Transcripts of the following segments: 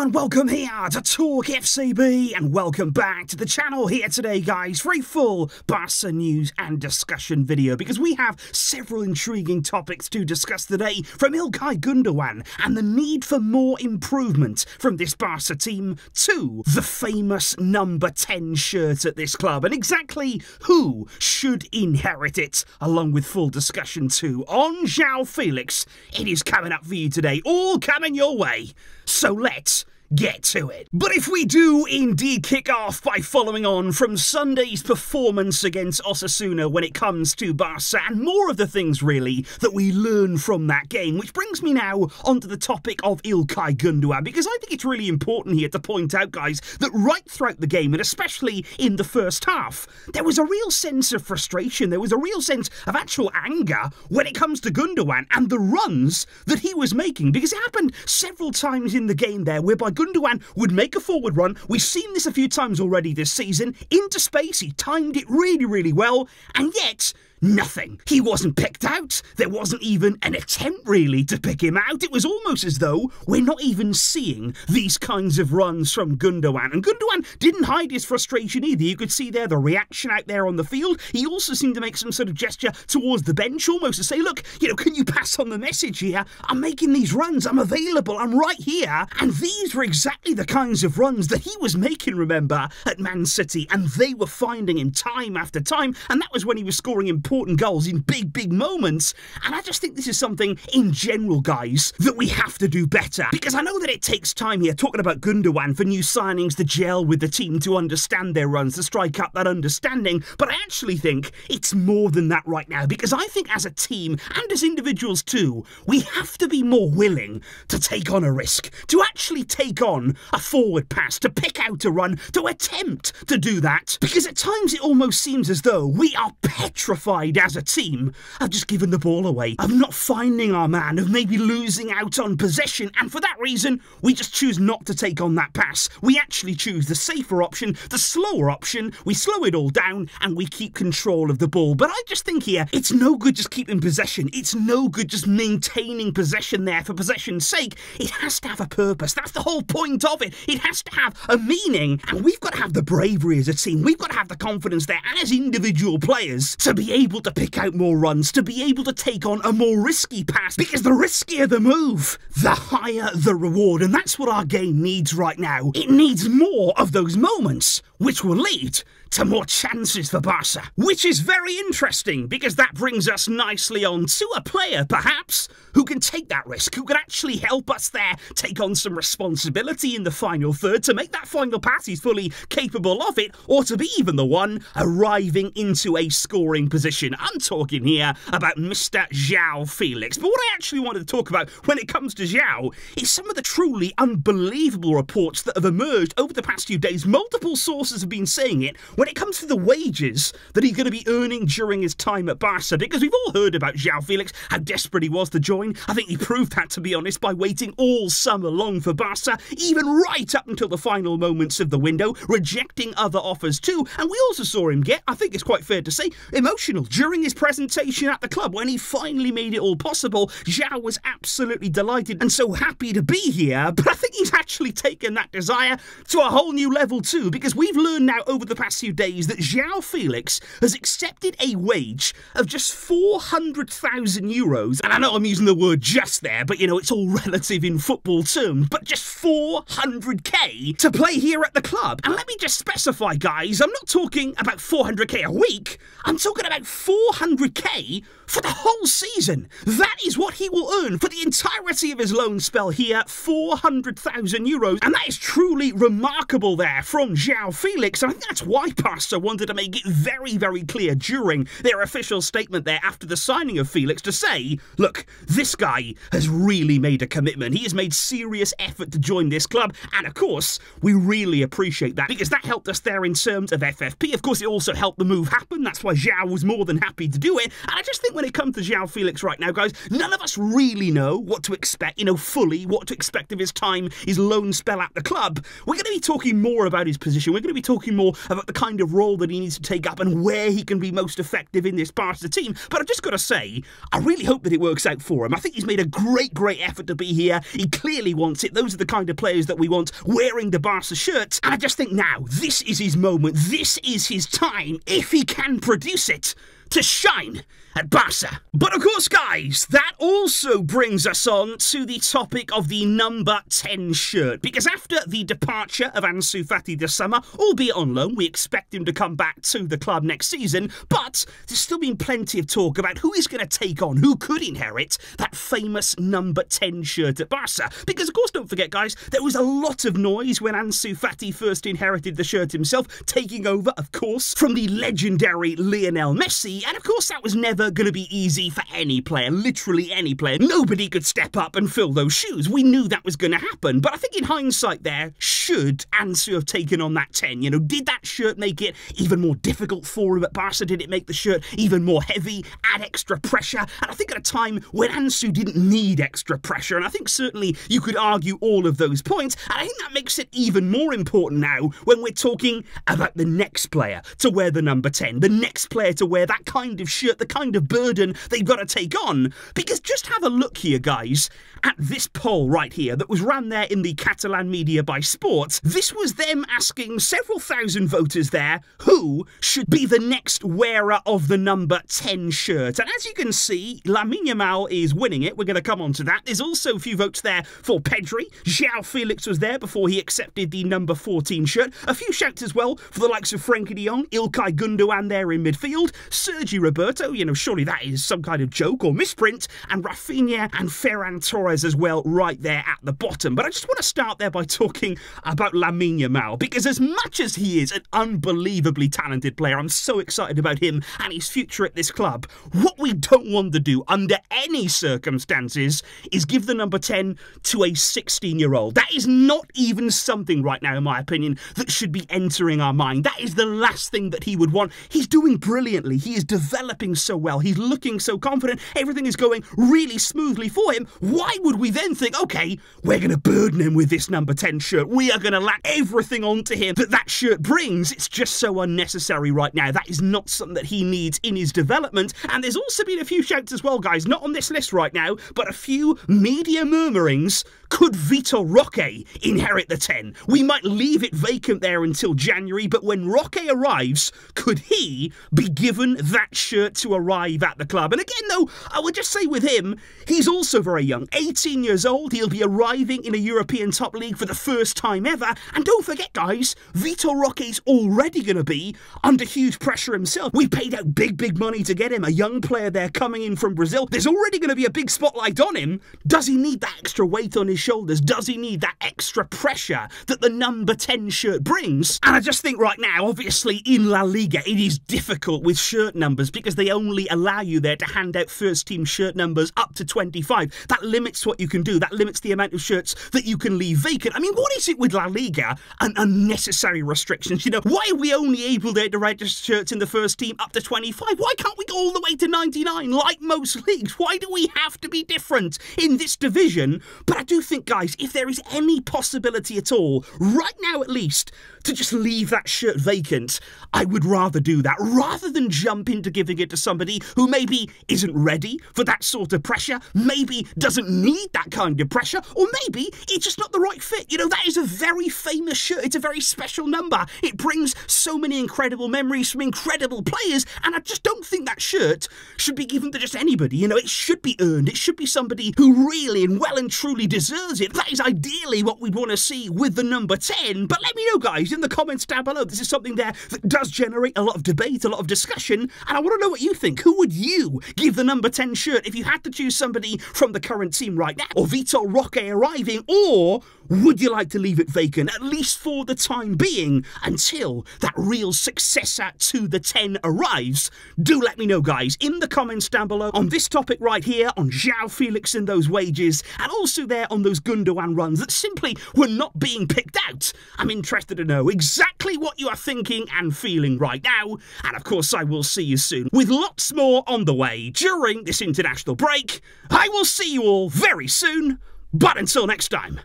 and welcome here to TalkFCB, and welcome back to the channel here today, guys, for a full Barca news and discussion video, because we have several intriguing topics to discuss today, from Ilkay Gundogan and the need for more improvement from this Barca team to the famous number 10 shirt at this club, and exactly who should inherit it, along with full discussion too on Joao Felix. It is coming up for you today, all coming your way. So let's get to it. But if we do indeed kick off by following on from Sunday's performance against Osasuna when it comes to Barca, and more of the things really that we learn from that game, which brings me now onto the topic of Ilkay Gundogan, because I think it's really important here to point out, guys, that right throughout the game, and especially in the first half, there was a real sense of frustration, there was a real sense of actual anger when it comes to Gundogan and the runs that he was making, because it happened several times in the game there whereby Gundogan would make a forward run. We've seen this a few times already this season. Into space, he timed it really, really well, and yet nothing. He wasn't picked out. There wasn't even an attempt really to pick him out. It was almost as though we're not even seeing these kinds of runs from Gundogan. And Gundogan didn't hide his frustration either. You could see there the reaction out there on the field. He also seemed to make some sort of gesture towards the bench, almost to say, look, can you pass on the message here? I'm making these runs. I'm available. I'm right here. And these were exactly the kinds of runs that he was making, remember, at Man City. And they were finding him time after time. And that was when he was scoring important goals in big moments. And I just think this is something in general, guys, that we have to do better, because I know that it takes time here, talking about Gundogan, for new signings to gel with the team, to understand their runs, to strike up that understanding, but I actually think it's more than that right now, because I think as a team and as individuals too, we have to be more willing to take on a risk, to actually take on a forward pass, to pick out a run, to attempt to do that, because at times it almost seems as though we are petrified as a team of just giving the ball away, of not finding our man, of maybe losing out on possession, and for that reason we just choose not to take on that pass. We actually choose the safer option, the slower option. We slow it all down and we keep control of the ball. But I just think here, it's no good just keeping possession. It's no good just maintaining possession there for possession's sake. It has to have a purpose. That's the whole point of it. It has to have a meaning, and we've got to have the bravery as a team. We've got to have the confidence there as individual players to be able to pick out more runs, to be able to take on a more risky pass, because the riskier the move, the higher the reward, and that's what our game needs right now. It needs more of those moments, which will lead to more chances for Barca, which is very interesting, because that brings us nicely on to a player, perhaps, who can take that risk, who can actually help us there take on some responsibility in the final third, to make that final pass he's fully capable of it, or to be even the one arriving into a scoring position. I'm talking here about Mr. Joao Felix. But what I actually wanted to talk about when it comes to Joao is some of the truly unbelievable reports that have emerged over the past few days. Multiple sources have been saying it when it comes to the wages that he's going to be earning during his time at Barca, because we've all heard about Joao Felix, how desperate he was to join. I think he proved that, to be honest, by waiting all summer long for Barca, even right up until the final moments of the window, rejecting other offers too. And we also saw him get, I think it's quite fair to say, emotional during his presentation at the club when he finally made it all possible. Joao was absolutely delighted and so happy to be here, but I think he's actually taken that desire to a whole new level too, because we've learned now over the past few days that Joao Felix has accepted a wage of just 400,000 euros. And I know I'm using the word just there, but it's all relative in football terms, but just 400k to play here at the club. And let me just specify, guys, I'm not talking about 400k a week, I'm talking about 400k for the whole season. That is what he will earn for the entirety of his loan spell here, 400,000 euros. And that is truly remarkable there from Joao Felix. And I think that's why Barca wanted to make it very, very clear during their official statement there after the signing of Felix to say, look, this guy has really made a commitment. He has made serious effort to join this club. And of course, we really appreciate that, because that helped us there in terms of FFP. Of course, it also helped the move happen. That's why Joao was more than happy to do it. And I just think when it comes to Joao Felix right now, guys, none of us really know what to expect, fully what to expect of his time, his loan spell at the club. We're going to be talking more about his position. We're going to be talking more about the kind of role that he needs to take up and where he can be most effective in this Barca team. But I've just got to say, I really hope that it works out for him. I think he's made a great effort to be here. He clearly wants it. Those are the kind of players that we want wearing the Barca shirts. And I just think now, this is his moment. This is his time, if he can produce it, to shine at Barca. But of course, guys, that also brings us on to the topic of the number 10 shirt. Because after the departure of Ansu Fati this summer, albeit on loan, we expect him to come back to the club next season, but there's still been plenty of talk about who is going to take on, who could inherit that famous number 10 shirt at Barca. Because of course, don't forget, guys, there was a lot of noise when Ansu Fati first inherited the shirt himself, taking over, of course, from the legendary Lionel Messi. And of course, that was never going to be easy for any player, literally any player. Nobody could step up and fill those shoes. We knew that was going to happen. But I think in hindsight there, should Ansu have taken on that 10? Did that shirt make it even more difficult for him at Barca? Did it make the shirt even more heavy, add extra pressure? And I think at a time when Ansu didn't need extra pressure, and I think certainly you could argue all of those points, and I think that makes it even more important now when we're talking about the next player to wear the number 10, the next player to wear that kind of shirt, the kind of burden they've got to take on. Because just have a look here, guys, at this poll right here that was ran there in the Catalan media by Sports. This was them asking several thousand voters there who should be the next wearer of the number 10 shirt. And as you can see, Lamine Yamal is winning it. We're going to come on to that. There's also a few votes there for Pedri. Joao Felix was there before he accepted the number 14 shirt. A few shouts as well for the likes of Frenkie de Jong, Ilkay Gundogan there in midfield, Sergi Roberto, surely that is some kind of joke or misprint, and Rafinha and Ferran Torres as well right there at the bottom. But I just want to start there by talking about Lamine Yamal, because as much as he is an unbelievably talented player, I'm so excited about him and his future at this club, what we don't want to do under any circumstances is give the number 10 to a 16-year-old. That is not even something right now, in my opinion, that should be entering our mind. That is the last thing that he would want. He's doing brilliantly. He is developing so well. He's looking so confident. Everything is going really smoothly for him. Why would we then think, okay, we're going to burden him with this number 10 shirt. We are going to lack everything onto him that shirt brings. It's just so unnecessary right now. That is not something that he needs in his development. And there's also been a few shouts as well, guys, not on this list right now, but a few media murmurings. Could Vitor Roque inherit the 10? We might leave it vacant there until January, but when Roque arrives, could he be given that shirt to arrive at the club? And again, though, I would just say with him, he's also very young. 18 years old, he'll be arriving in a European top league for the first time ever. And don't forget, guys, Vitor Roque's already going to be under huge pressure himself. We paid out big money to get him, a young player there coming in from Brazil. There's already going to be a big spotlight on him. Does he need that extra weight on his shoulders? Does he need that extra pressure that the number 10 shirt brings? And I just think right now, obviously in La Liga, it is difficult with shirt numbers because they only allow you there to hand out first team shirt numbers up to 25. That limits what you can do. That limits the amount of shirts that you can leave vacant. I mean, what is it with La Liga and unnecessary restrictions? Why are we only able there to register shirts in the first team up to 25? Why can't we go all the way to 99 like most leagues? Why do we have to be different in this division? But I do think, guys, if there is any possibility at all, right now at least, to just leave that shirt vacant, I would rather do that, rather than jump into giving it to somebody who maybe isn't ready for that sort of pressure, maybe doesn't need that kind of pressure, or maybe it's just not the right fit. That is a very famous shirt. It's a very special number. It brings so many incredible memories from incredible players, and I just don't think that shirt should be given to just anybody. It should be earned. It should be somebody who really and well and truly deserves it. That is ideally what we'd want to see with the number 10. But let me know, guys, in the comments down below. This is something there that does generate a lot of debate, a lot of discussion, and I want to know what you think. Who would you give the number 10 shirt if you had to choose somebody from the current team right now? Or Vitor Roque arriving? Or would you like to leave it vacant, at least for the time being, until that real successor to the 10 arrives? Do let me know, guys, in the comments down below on this topic right here, on Joao Felix and those wages, and also there on those Gundogan runs that simply were not being picked out. I'm interested to know exactly what you are thinking and feeling right now. And of course, I will see you soon with lots more on the way during this international break. I will see you all very soon. But until next time,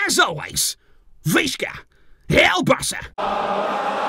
as always, Visca, El Barça.